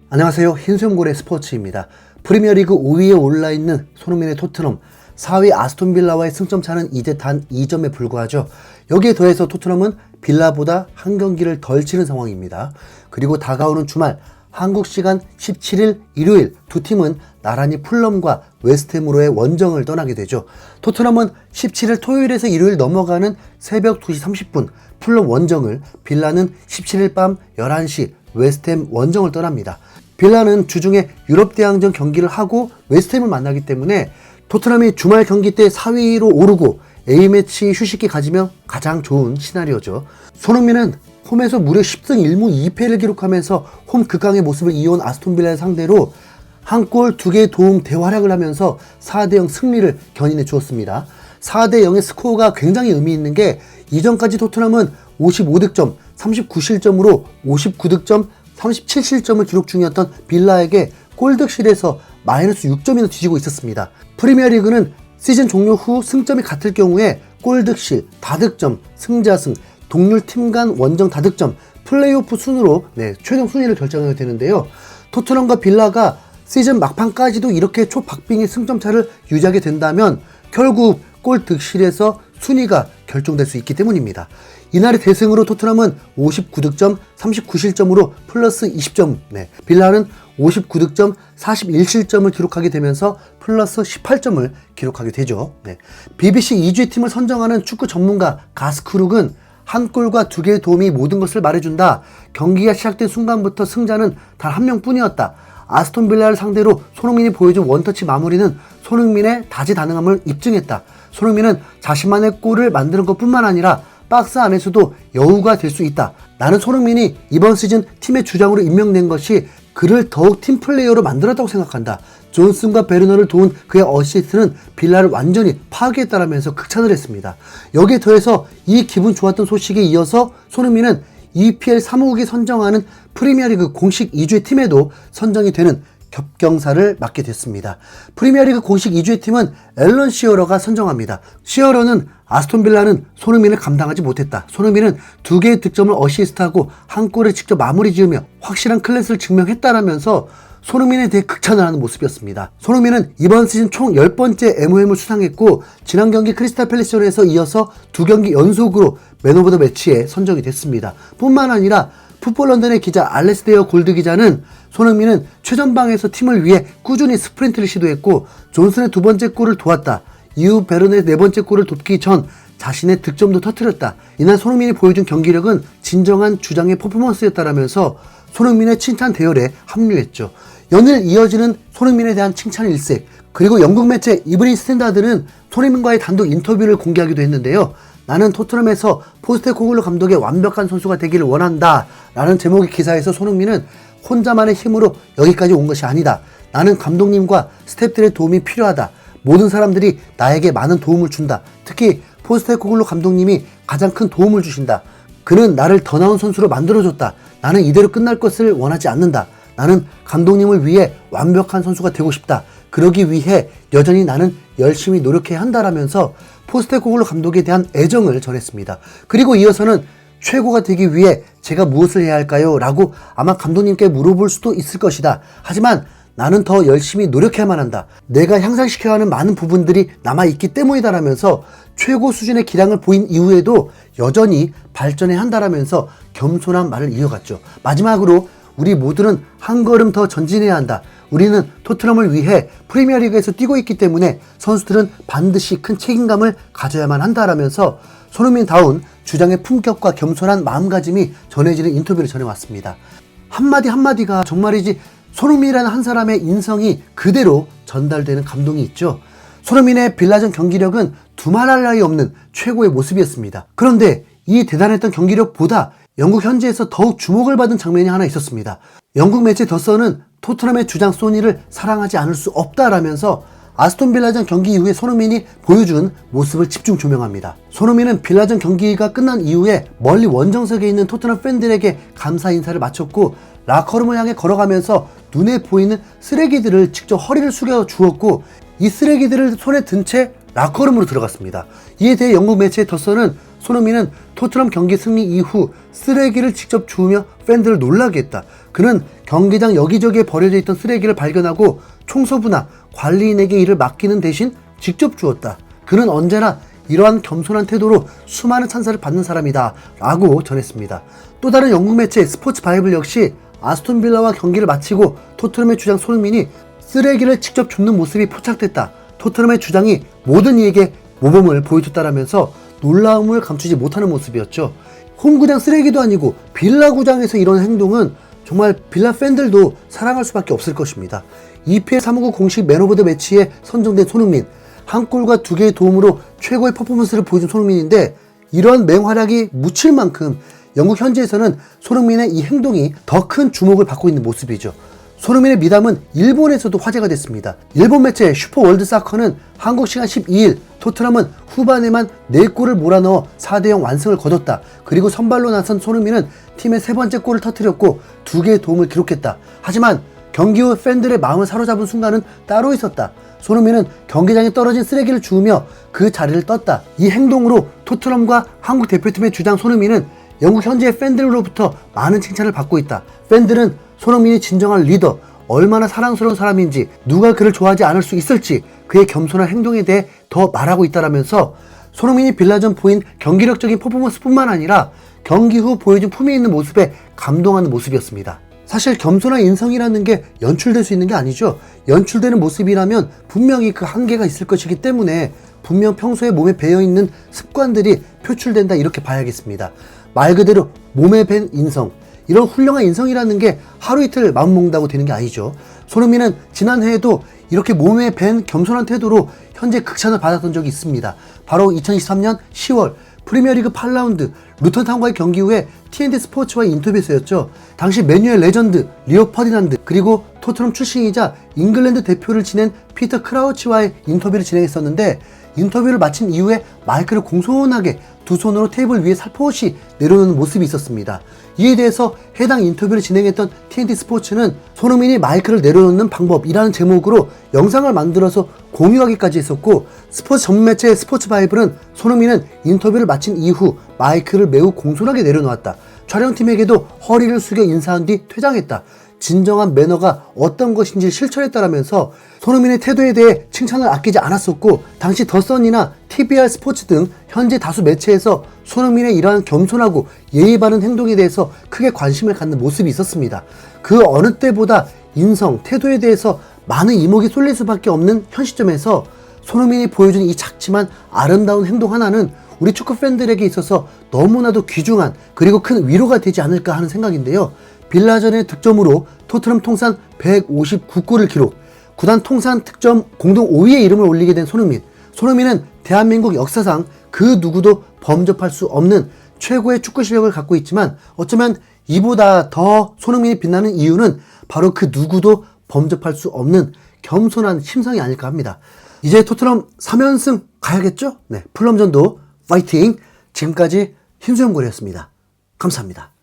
안녕하세요. 흰수염고래 스포츠입니다. 프리미어리그 5위에 올라있는 손흥민의 토트넘, 4위 아스톤빌라와의 승점 차는 이제 단 2점에 불과하죠. 여기에 더해서 토트넘은 빌라보다 한 경기를 덜 치른 상황입니다. 그리고 다가오는 주말 한국 시간 17일 일요일 두 팀은 나란히 풀럼과 웨스트햄으로의 원정을 떠나게 되죠. 토트넘은 17일 토요일에서 일요일 넘어가는 새벽 2시 30분 풀럼 원정을, 빌라는 17일 밤 11시 웨스트햄 원정을 떠납니다. 빌라는 주중에 유럽 대항전 경기를 하고 웨스트햄을 만나기 때문에 토트넘이 주말 경기 때 4위로 오르고 A매치 휴식기 가지면 가장 좋은 시나리오죠. 손흥민은 홈에서 무려 10승 1무 2패를 기록하면서 홈 극강의 모습을 이어온 아스톤빌라를 상대로 한 골 2개의 도움 대활약을 하면서 4대0 승리를 견인해 주었습니다. 4대0의 스코어가 굉장히 의미 있는 게 이전까지 토트넘은 55득점, 39실점으로 59득점, 37실점을 기록 중이었던 빌라에게 골득실에서 마이너스 6점이나 뒤지고 있었습니다. 프리미어리그는 시즌 종료 후 승점이 같을 경우에 골득실, 다득점, 승자승, 동률 팀 간 원정 다득점, 플레이오프 순으로 최종 순위를 결정하게 되는데요. 토트넘과 빌라가 시즌 막판까지도 이렇게 초박빙의 승점차를 유지하게 된다면 결국 골득실에서 순위가 결정될 수 있기 때문입니다. 이날의 대승으로 토트넘은 59득점, 39실점으로 플러스 20점, 빌라는 59득점, 41실점을 기록하게 되면서 플러스 18점을 기록하게 되죠. BBC 2주의 팀을 선정하는 축구 전문가 가스크룩은 한 골과 2개의 도움이 모든 것을 말해준다. 경기가 시작된 순간부터 승자는 단 한 명뿐이었다. 아스톤빌라를 상대로 손흥민이 보여준 원터치 마무리는 손흥민의 다재다능함을 입증했다. 손흥민은 자신만의 골을 만드는 것뿐만 아니라 박스 안에서도 여우가 될 수 있다. 나는 손흥민이 이번 시즌 팀의 주장으로 임명된 것이 그를 더욱 팀플레이어로 만들었다고 생각한다. 존슨과 베르너를 도운 그의 어시스트는 빌라를 완전히 파괴했다라면서 극찬을 했습니다. 여기에 더해서 이 기분 좋았던 소식에 이어서 손흥민은 EPL 사무국이 선정하는 프리미어리그 공식 2주의 팀에도 선정이 되는 겹경사를 맞게 됐습니다. 프리미어리그 공식 2주의 팀은 앨런 시어러가 선정합니다. 시어러는 아스톤빌라는 손흥민을 감당하지 못했다. 손흥민은 2개의 득점을 어시스트하고 한 골을 직접 마무리 지으며 확실한 클래스를 증명했다라면서 손흥민에 대해 극찬을 하는 모습이었습니다. 손흥민은 이번 시즌 총 10번째 MOM을 수상했고 지난 경기 크리스탈 팰리스전에서 이어서 2경기 연속으로 맨 오브 더 매치에 선정이 됐습니다. 뿐만 아니라 풋볼 런던의 기자 알레스데어 골드 기자는 손흥민은 최전방에서 팀을 위해 꾸준히 스프린트를 시도했고 존슨의 2번째 골을 도왔다. 이후 베르너의 4번째 골을 돕기 전 자신의 득점도 터뜨렸다. 이날 손흥민이 보여준 경기력은 진정한 주장의 퍼포먼스였다라면서 손흥민의 칭찬 대열에 합류했죠. 연일 이어지는 손흥민에 대한 칭찬 일색, 그리고 영국 매체 이브닝 스탠다드는 손흥민과의 단독 인터뷰를 공개하기도 했는데요. 나는 토트넘에서 포스테코글루 감독의 완벽한 선수가 되기를 원한다 라는 제목의 기사에서 손흥민은 혼자만의 힘으로 여기까지 온 것이 아니다. 나는 감독님과 스태프들의 도움이 필요하다. 모든 사람들이 나에게 많은 도움을 준다. 특히 포스테코글루 감독님이 가장 큰 도움을 주신다. 그는 나를 더 나은 선수로 만들어줬다. 나는 이대로 끝날 것을 원하지 않는다. 나는 감독님을 위해 완벽한 선수가 되고 싶다. 그러기 위해 여전히 나는 열심히 노력해야 한다라면서 포스테코글루 감독에 대한 애정을 전했습니다. 그리고 이어서는 최고가 되기 위해 제가 무엇을 해야 할까요? 라고 아마 감독님께 물어볼 수도 있을 것이다. 하지만 나는 더 열심히 노력해야만 한다. 내가 향상시켜야 하는 많은 부분들이 남아있기 때문이다 라면서 최고 수준의 기량을 보인 이후에도 여전히 발전해야 한다라면서 겸손한 말을 이어갔죠. 마지막으로 우리 모두는 한 걸음 더 전진해야 한다. 우리는 토트넘을 위해 프리미어리그에서 뛰고 있기 때문에 선수들은 반드시 큰 책임감을 가져야만 한다라면서 손흥민다운 주장의 품격과 겸손한 마음가짐이 전해지는 인터뷰를 전해왔습니다. 한마디 한마디가 정말이지 손흥민이라는 한 사람의 인성이 그대로 전달되는 감동이 있죠. 손흥민의 빌라전 경기력은 두말할 나위 없는 최고의 모습이었습니다. 그런데 이 대단했던 경기력보다 영국 현지에서 더욱 주목을 받은 장면이 하나 있었습니다. 영국 매체 더선은 토트넘의 주장 소니를 사랑하지 않을 수 없다라면서 아스톤 빌라전 경기 이후에 손흥민이 보여준 모습을 집중 조명합니다. 손흥민은 빌라전 경기가 끝난 이후에 멀리 원정석에 있는 토트넘 팬들에게 감사 인사를 마쳤고 라커룸을 향해 걸어가면서 눈에 보이는 쓰레기들을 직접 허리를 숙여 주었고 이 쓰레기들을 손에 든 채 라커룸으로 들어갔습니다. 이에 대해 영국 매체 더선은 손흥민은 토트넘 경기 승리 이후 쓰레기를 직접 주우며 팬들을 놀라게 했다. 그는 경기장 여기저기에 버려져 있던 쓰레기를 발견하고 청소부나 관리인에게 이를 맡기는 대신 직접 주었다. 그는 언제나 이러한 겸손한 태도로 수많은 찬사를 받는 사람이다 라고 전했습니다. 또 다른 영국 매체 스포츠 바이블 역시 아스톤 빌라와 경기를 마치고 토트넘의 주장 손흥민이 쓰레기를 직접 줍는 모습이 포착됐다. 토트넘의 주장이 모든 이에게 모범을 보여줬다라면서 놀라움을 감추지 못하는 모습이었죠. 홈구장 쓰레기도 아니고 빌라 구장에서 이런 행동은 정말 빌라 팬들도 사랑할 수밖에 없을 것입니다. EPL 사무국 공식 맨 오브 더 매치에 선정된 손흥민, 한 골과 2개의 도움으로 최고의 퍼포먼스를 보여준 손흥민인데 이러한 맹활약이 묻힐 만큼 영국 현지에서는 손흥민의 이 행동이 더 큰 주목을 받고 있는 모습이죠. 손흥민의 미담은 일본에서도 화제가 됐습니다. 일본 매체 슈퍼월드 사커는 한국 시간 12일 토트넘은 후반에만 4골을 몰아넣어 4대0 완승을 거뒀다. 그리고 선발로 나선 손흥민은 팀의 3번째 골을 터뜨렸고 2개의 도움을 기록했다. 하지만 경기 후 팬들의 마음을 사로잡은 순간은 따로 있었다. 손흥민은 경기장에 떨어진 쓰레기를 주우며 그 자리를 떴다. 이 행동으로 토트넘과 한국 대표팀의 주장 손흥민은 영국 현지의 팬들로부터 많은 칭찬을 받고 있다. 팬들은 손흥민이 진정한 리더, 얼마나 사랑스러운 사람인지, 누가 그를 좋아하지 않을 수 있을지 그의 겸손한 행동에 대해 더 말하고 있다라면서 손흥민이 빌라전 보인 경기력적인 퍼포먼스뿐만 아니라 경기 후 보여준 품위 있는 모습에 감동하는 모습이었습니다. 사실 겸손한 인성이라는 게 연출될 수 있는 게 아니죠. 연출되는 모습이라면 분명히 그 한계가 있을 것이기 때문에 분명 평소에 몸에 배어있는 습관들이 표출된다 이렇게 봐야겠습니다. 말 그대로 몸에 밴 인성, 이런 훌륭한 인성이라는 게 하루 이틀 마음먹는다고 되는 게 아니죠. 손흥민은 지난해에도 이렇게 몸에 밴 겸손한 태도로 현재 극찬을 받았던 적이 있습니다. 바로 2023년 10월 프리미어리그 8라운드 루턴타운과의 경기 후에 TNT 스포츠와의 인터뷰에서였죠. 당시 맨유의 레전드 리오 퍼디난드 그리고 토트넘 출신이자 잉글랜드 대표를 지낸 피터 크라우치와의 인터뷰를 진행했었는데 인터뷰를 마친 이후에 마이크를 공손하게 두 손으로 테이블 위에 살포시 내려놓는 모습이 있었습니다. 이에 대해서 해당 인터뷰를 진행했던 TNT 스포츠는 손흥민이 마이크를 내려놓는 방법이라는 제목으로 영상을 만들어서 공유하기까지 했었고, 스포츠 전문 매체 스포츠 바이블은 손흥민은 인터뷰를 마친 이후 마이크를 매우 공손하게 내려놓았다. 촬영팀에게도 허리를 숙여 인사한 뒤 퇴장했다. 진정한 매너가 어떤 것인지 실천했다라면서 손흥민의 태도에 대해 칭찬을 아끼지 않았었고, 당시 더선이나 TBR 스포츠 등 현재 다수 매체에서 손흥민의 이러한 겸손하고 예의 바른 행동에 대해서 크게 관심을 갖는 모습이 있었습니다. 그 어느 때보다 인성, 태도에 대해서 많은 이목이 쏠릴 수밖에 없는 현 시점에서 손흥민이 보여준 이 작지만 아름다운 행동 하나는 우리 축구 팬들에게 있어서 너무나도 귀중한 그리고 큰 위로가 되지 않을까 하는 생각인데요. 빌라전의 득점으로 토트넘 통산 159골을 기록, 구단 통산 득점 공동 5위의 이름을 올리게 된 손흥민. 손흥민은 대한민국 역사상 그 누구도 범접할 수 없는 최고의 축구 실력을 갖고 있지만 어쩌면 이보다 더 손흥민이 빛나는 이유는 바로 그 누구도 범접할 수 없는 겸손한 심성이 아닐까 합니다. 이제 토트넘 3연승 가야겠죠? 네, 풀럼전도 파이팅! 지금까지 힘수영골이었습니다. 감사합니다.